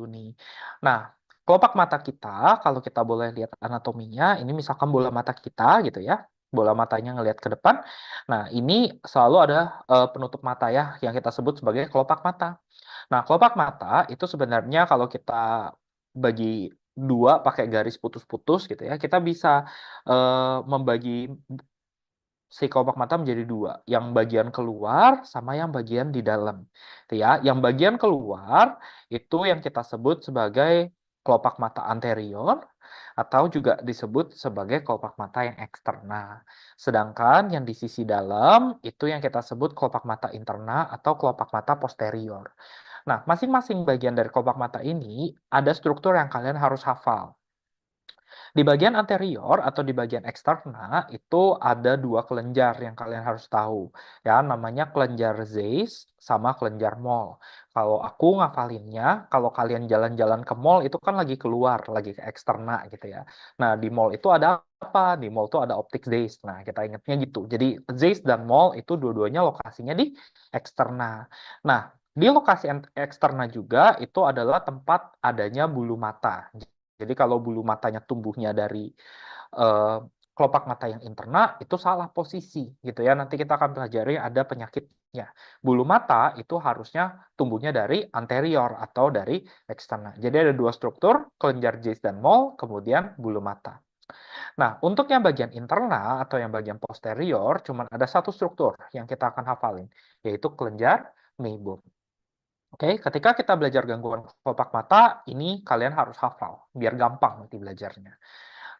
nih. Nah, kelopak mata kita, kalau kita boleh lihat anatominya, ini misalkan bola mata kita gitu ya, bola matanya ngelihat ke depan. Nah, ini selalu ada penutup mata ya, yang kita sebut sebagai kelopak mata. Nah, kelopak mata itu sebenarnya kalau kita bagi dua pakai garis putus-putus gitu ya, kita bisa membagi si kelopak mata menjadi dua, yang bagian keluar sama yang bagian di dalam. Itu ya, yang bagian keluar itu yang kita sebut sebagai kelopak mata anterior atau juga disebut sebagai kelopak mata yang eksterna. Sedangkan yang di sisi dalam itu yang kita sebut kelopak mata interna atau kelopak mata posterior. Nah, masing-masing bagian dari kelopak mata ini ada struktur yang kalian harus hafal. Di bagian anterior atau di bagian eksterna itu ada dua kelenjar yang kalian harus tahu. Ya, namanya kelenjar Zeiss sama kelenjar Moll. Kalau aku ngafalinnya, kalau kalian jalan-jalan ke mall itu kan lagi keluar, lagi ke eksterna gitu ya. Nah, di mall itu ada apa? Di mall itu ada optik Zeiss. Nah, kita ingatnya gitu. Jadi Zeiss dan Moll itu dua-duanya lokasinya di eksterna. Nah, di lokasi eksterna juga itu adalah tempat adanya bulu mata. Jadi kalau bulu matanya tumbuhnya dari eh, kelopak mata yang interna itu salah posisi gitu ya. Nanti kita akan pelajari ada penyakitnya. Bulu mata itu harusnya tumbuhnya dari anterior atau dari eksterna. Jadi ada dua struktur, kelenjar Zeiss dan Moll, kemudian bulu mata. Nah, untuk yang bagian interna atau yang bagian posterior, cuma ada satu struktur yang kita akan hafalin, yaitu kelenjar Meiboom. Oke, ketika kita belajar gangguan kelopak mata, ini kalian harus hafal, biar gampang nanti belajarnya.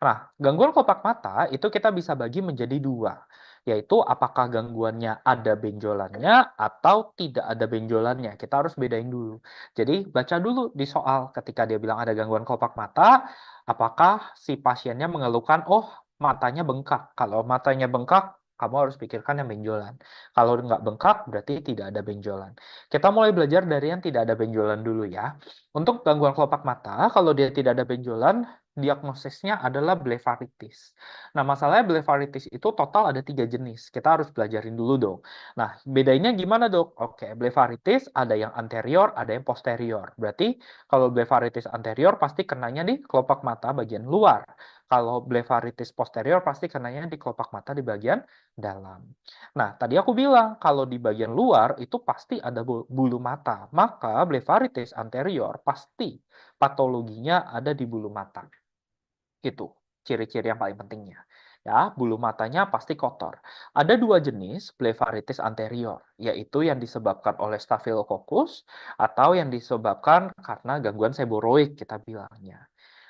Nah, gangguan kelopak mata itu kita bisa bagi menjadi dua, yaitu apakah gangguannya ada benjolannya atau tidak ada benjolannya. Kita harus bedain dulu. Jadi, baca dulu di soal ketika dia bilang ada gangguan kelopak mata, apakah si pasiennya mengeluhkan, oh matanya bengkak. Kalau matanya bengkak, kamu harus pikirkan yang benjolan. Kalau nggak bengkak, berarti tidak ada benjolan. Kita mulai belajar dari yang tidak ada benjolan dulu ya. Untuk gangguan kelopak mata, kalau dia tidak ada benjolan, diagnosisnya adalah blefaritis. Nah, masalahnya blefaritis itu total ada 3 jenis. Kita harus pelajarin dulu dong. Nah, bedainnya gimana dok? Oke, blefaritis ada yang anterior, ada yang posterior. Berarti kalau blefaritis anterior pasti kenanya di kelopak mata bagian luar. Kalau blefaritis posterior pasti kenanya di kelopak mata di bagian dalam. Nah, tadi aku bilang kalau di bagian luar itu pasti ada bulu mata. Maka blefaritis anterior pasti patologinya ada di bulu mata. Itu ciri-ciri yang paling pentingnya. Ya, bulu matanya pasti kotor. Ada 2 jenis blefaritis anterior, yaitu yang disebabkan oleh Staphylococcus atau yang disebabkan karena gangguan seboroid kita bilangnya.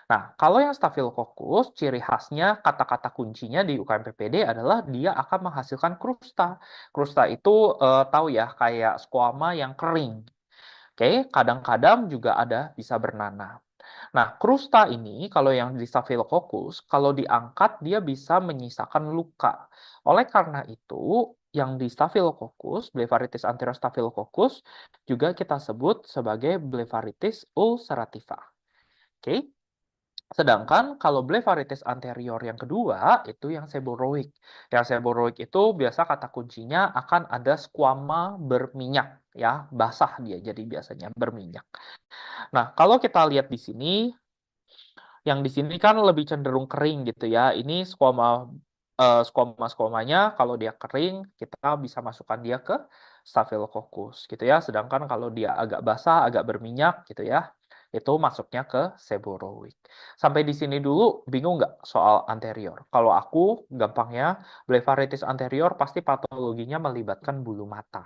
Nah, kalau yang Staphylococcus, ciri khasnya kata-kata kuncinya di UKM-PPD adalah dia akan menghasilkan krusta. Krusta itu tahu ya, kayak squama yang kering. Oke, kadang-kadang juga ada bisa bernanah. Nah, krusta ini kalau yang di Staphylococcus, kalau diangkat dia bisa menyisakan luka. Oleh karena itu, yang di Staphylococcus, Blefaritis anterior Staphylococcus, juga kita sebut sebagai Blefaritis ulcerativa. Oke, sedangkan kalau blefaritis anterior yang kedua itu yang seboroik. Yang seboroik itu biasa kata kuncinya akan ada squama berminyak ya, basah dia jadi biasanya berminyak. Nah, kalau kita lihat di sini yang di sini kan lebih cenderung kering gitu ya. Ini squamanya kalau dia kering kita bisa masukkan dia ke Staphylococcus gitu ya. Sedangkan kalau dia agak basah, agak berminyak gitu ya, itu masuknya ke seboroid. Sampai di sini dulu bingung nggak soal anterior? Kalau aku gampangnya blefaritis anterior pasti patologinya melibatkan bulu mata.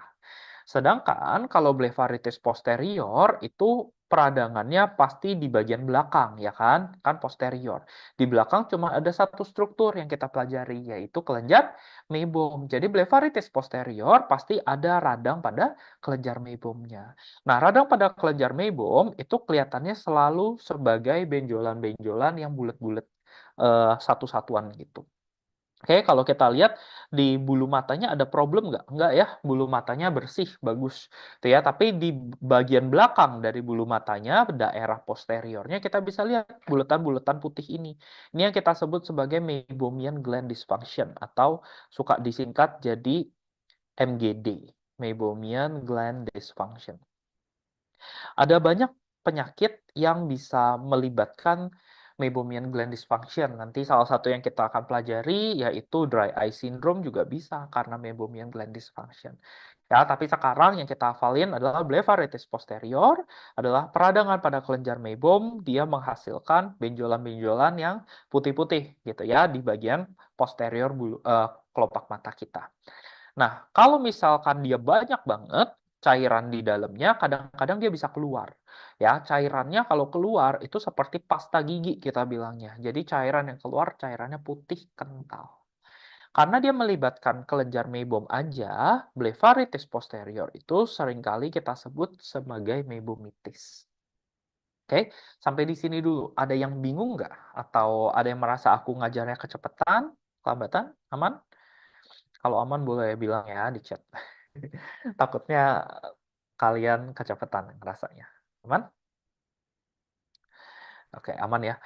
Sedangkan kalau blefaritis posterior itu peradangannya pasti di bagian belakang, ya kan? Kan posterior. Di belakang cuma ada satu struktur yang kita pelajari, yaitu kelenjar Meiboom. Jadi blefaritis posterior pasti ada radang pada kelenjar Meiboomnya. Nah, radang pada kelenjar Meiboom itu kelihatannya selalu sebagai benjolan-benjolan yang bulat-bulat satu-satuan gitu. Oke, kalau kita lihat di bulu matanya ada problem nggak? Nggak ya, bulu matanya bersih, bagus. Tuh ya, tapi di bagian belakang dari bulu matanya, daerah posteriornya, kita bisa lihat bulatan-bulatan putih ini. Ini yang kita sebut sebagai Meibomian Gland Dysfunction, atau suka disingkat jadi MGD, Meibomian Gland Dysfunction. Ada banyak penyakit yang bisa melibatkan meibomian gland dysfunction. Nanti salah satu yang kita akan pelajari yaitu dry eye syndrome juga bisa karena meibomian gland dysfunction. Ya, tapi sekarang yang kita hafalin adalah blepharitis posterior, adalah peradangan pada kelenjar meibom, dia menghasilkan benjolan-benjolan yang putih-putih gitu ya di bagian posterior kelopak mata kita. Nah, kalau misalkan dia banyak banget cairan di dalamnya, kadang-kadang dia bisa keluar. Ya, cairannya kalau keluar itu seperti pasta gigi kita bilangnya. Jadi cairan yang keluar cairannya putih kental. Karena dia melibatkan kelenjar meibom aja, blepharitis posterior itu seringkali kita sebut sebagai meibomitis. Oke, sampai di sini dulu. Ada yang bingung nggak? Atau ada yang merasa aku ngajarnya kecepatan, kelambatan, aman? Kalau aman boleh bilang ya di chat. Takutnya kalian kecepatan rasanya. Aman? Oke, aman ya.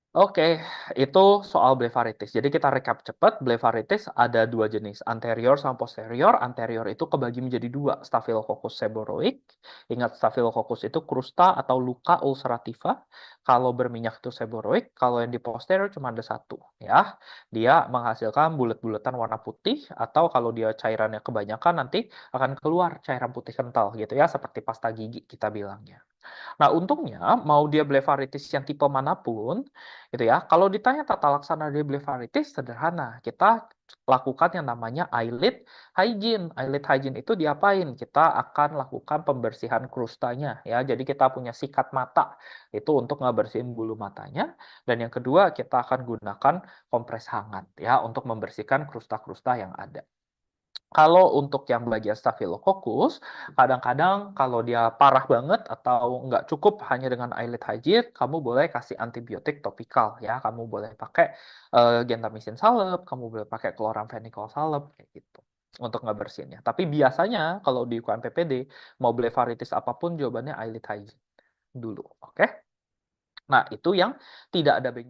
Oke, itu soal blepharitis. Jadi kita recap cepat. Blepharitis ada dua jenis, anterior sama posterior. Anterior itu kebagi menjadi dua, Staphylococcus seborrheic. Ingat, Staphylococcus itu krusta atau luka ulcerativa. Kalau berminyak itu seborrheic. Kalau yang di posterior cuma ada satu, ya. Dia menghasilkan bulat-bulatan warna putih, atau kalau dia cairannya kebanyakan nanti akan keluar cairan putih kental gitu ya, seperti pasta gigi kita bilangnya. Nah, untungnya mau dia blepharitis yang tipe manapun, gitu ya. Kalau ditanya tata laksana dia blepharitis sederhana. Kita lakukan yang namanya eyelid hygiene. Eyelid hygiene itu diapain? Kita akan lakukan pembersihan krustanya ya. Jadi kita punya sikat mata itu untuk ngebersihin bulu matanya. Dan yang kedua kita akan gunakan kompres hangat ya untuk membersihkan krusta-krusta yang ada. Kalau untuk yang bagian Staphylococcus, kadang-kadang kalau dia parah banget atau nggak cukup hanya dengan eyelid hygiene, kamu boleh kasih antibiotik topikal ya. Kamu boleh pakai gentamicin salep, kamu boleh pakai chloramphenicol salep kayak gitu untuk ngebersihinnya. Tapi biasanya kalau di UKM PPD mau blepharitis apapun jawabannya eyelid hygiene dulu, oke? Nah, itu yang tidak ada benjolan.